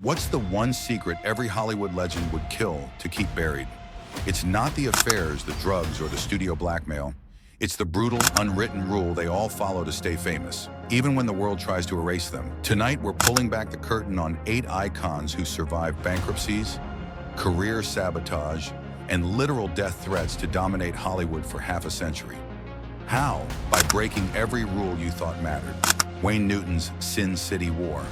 What's the one secret every Hollywood legend would kill to keep buried? It's not the affairs, the drugs, or the studio blackmail. It's the brutal, unwritten rule they all follow to stay famous, even when the world tries to erase them. Tonight, we're pulling back the curtain on 8 icons who survived bankruptcies, career sabotage, and literal death threats to dominate Hollywood for half a century. How? By breaking every rule you thought mattered. Wayne Newton's Sin City War.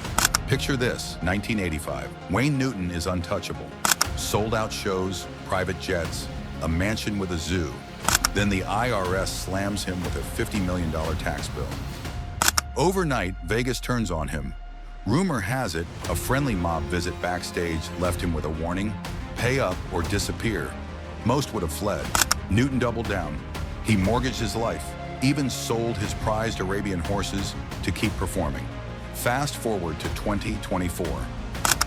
Picture this, 1985. Wayne Newton is untouchable. Sold-out shows, private jets, a mansion with a zoo. Then the IRS slams him with a $50 million tax bill. Overnight, Vegas turns on him. Rumor has it, a friendly mob visit backstage left him with a warning: pay up or disappear. Most would have fled. Newton doubled down. He mortgaged his life, even sold his prized Arabian horses to keep performing. Fast forward to 2024.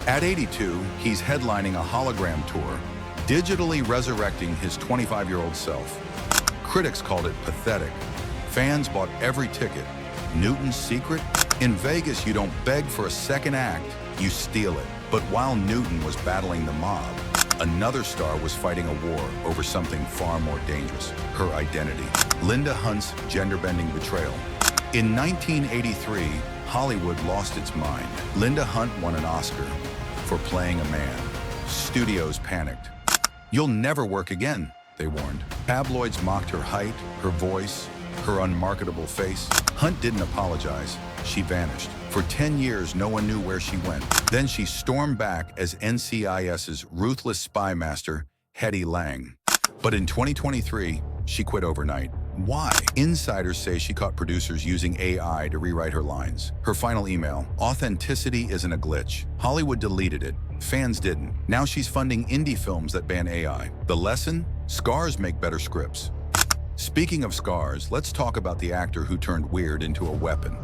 At 82, he's headlining a hologram tour, digitally resurrecting his 25-year-old self. Critics called it pathetic. Fans bought every ticket. Newton's secret? In Vegas, you don't beg for a second act, you steal it. But while Newton was battling the mob, another star was fighting a war over something far more dangerous: her identity. Linda Hunt's gender-bending betrayal. In 1983, Hollywood lost its mind. Linda Hunt won an Oscar for playing a man. Studios panicked. "You'll never work again," they warned. Tabloids mocked her height, her voice, her unmarketable face. Hunt didn't apologize. She vanished. For 10 years, no one knew where she went. Then she stormed back as NCIS's ruthless spy master, Hetty Lang. But in 2023, she quit overnight. Why? Insiders say she caught producers using AI to rewrite her lines. Her final email: "Authenticity isn't a glitch." Hollywood deleted it. Fans didn't. Now she's funding indie films that ban AI. The lesson? Scars make better scripts. Speaking of scars, let's talk about the actor who turned weird into a weapon.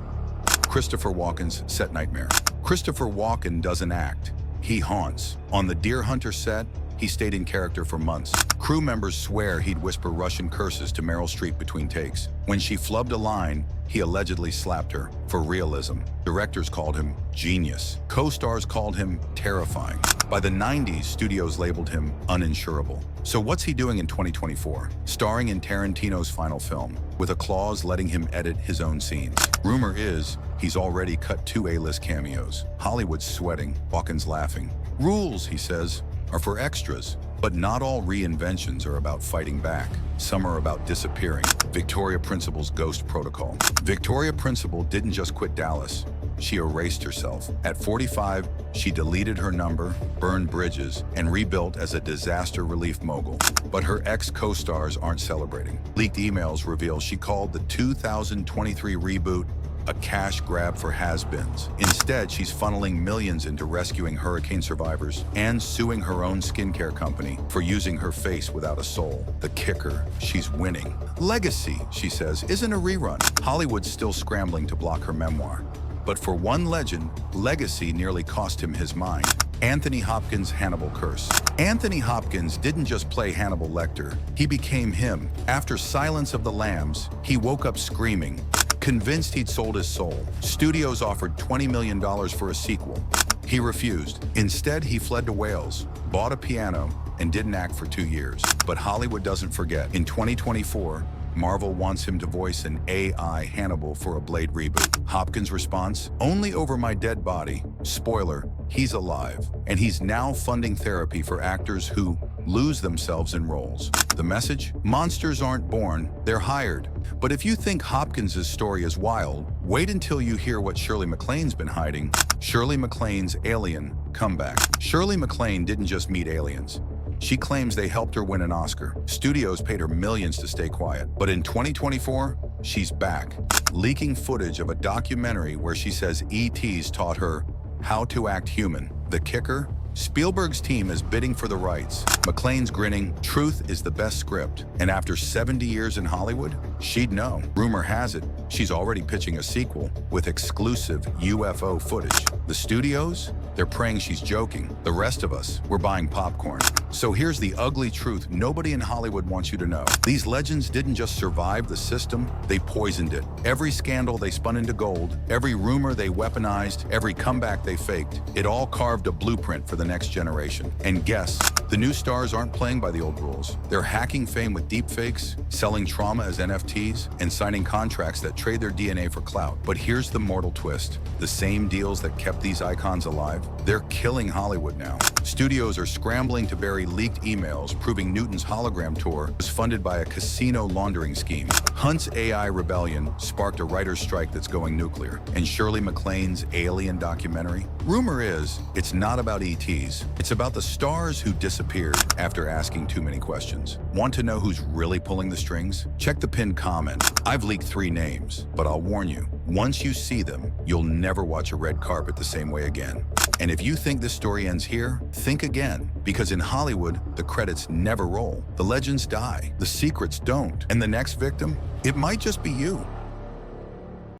Christopher Walken's set nightmare. Christopher Walken doesn't act. He haunts. On the Deer Hunter set, he stayed in character for months. Crew members swear he'd whisper Russian curses to Meryl Streep between takes. When she flubbed a line, he allegedly slapped her for realism. Directors called him genius. Co-stars called him terrifying. By the 90s, studios labeled him uninsurable. So what's he doing in 2024? Starring in Tarantino's final film, with a clause letting him edit his own scenes. Rumor is he's already cut 2 A-list cameos. Hollywood's sweating, Walken's laughing. Rules, he says, are for extras. But not all reinventions are about fighting back. Some are about disappearing. Victoria Principal's Ghost Protocol. Victoria Principal didn't just quit Dallas. She erased herself. At 45, she deleted her number, burned bridges, and rebuilt as a disaster relief mogul. But her ex-co-stars aren't celebrating. Leaked emails reveal she called the 2023 reboot a cash grab for has-beens. Instead, she's funneling millions into rescuing hurricane survivors and suing her own skincare company for using her face without a soul. The kicker: she's winning. Legacy, she says, isn't a rerun. Hollywood's still scrambling to block her memoir. But for one legend, legacy nearly cost him his mind. Anthony Hopkins' Hannibal Curse. Anthony Hopkins didn't just play Hannibal Lecter. He became him. After Silence of the Lambs, he woke up screaming, convinced he'd sold his soul. Studios offered $20 million for a sequel. He refused. Instead, he fled to Wales, bought a piano, and didn't act for 2 years. But Hollywood doesn't forget. In 2024, Marvel wants him to voice an AI Hannibal for a Blade reboot. Hopkins' response: "Only over my dead body." Spoiler, he's alive. And he's now funding therapy for actors who lose themselves in roles. The message? Monsters aren't born, they're hired. But if you think Hopkins' story is wild, wait until you hear what Shirley MacLaine's been hiding. Shirley MacLaine's Alien comeback. Shirley MacLaine didn't just meet aliens. She claims they helped her win an Oscar. Studios paid her millions to stay quiet. But in 2024, she's back, leaking footage of a documentary where she says ETs taught her how to act human. The kicker? Spielberg's team is bidding for the rights. MacLaine's grinning, truth is the best script. And after 70 years in Hollywood, she'd know. Rumor has it, she's already pitching a sequel with exclusive UFO footage. The studios? They're praying she's joking. The rest of us, we're buying popcorn. So here's the ugly truth nobody in Hollywood wants you to know. These legends didn't just survive the system, they poisoned it. Every scandal they spun into gold, every rumor they weaponized, every comeback they faked, it all carved a blueprint for the next generation. And guess, the new stars aren't playing by the old rules. They're hacking fame with deepfakes, selling trauma as NFTs, and signing contracts that trade their DNA for clout. But here's the mortal twist. The same deals that kept these icons alive, they're killing Hollywood now. Studios are scrambling to bury leaked emails proving Newton's hologram tour was funded by a casino laundering scheme. Hunt's AI rebellion sparked a writer's strike that's going nuclear. And Shirley MacLaine's Alien documentary? Rumor is, it's not about ETs. It's about the stars who disappeared after asking too many questions. Want to know who's really pulling the strings? Check the pinned comment. I've leaked 3 names, but I'll warn you, once you see them, you'll never watch a red carpet the same way again. And if you think this story ends here, think again. Because in Hollywood, the credits never roll. The legends die, the secrets don't. And the next victim, it might just be you.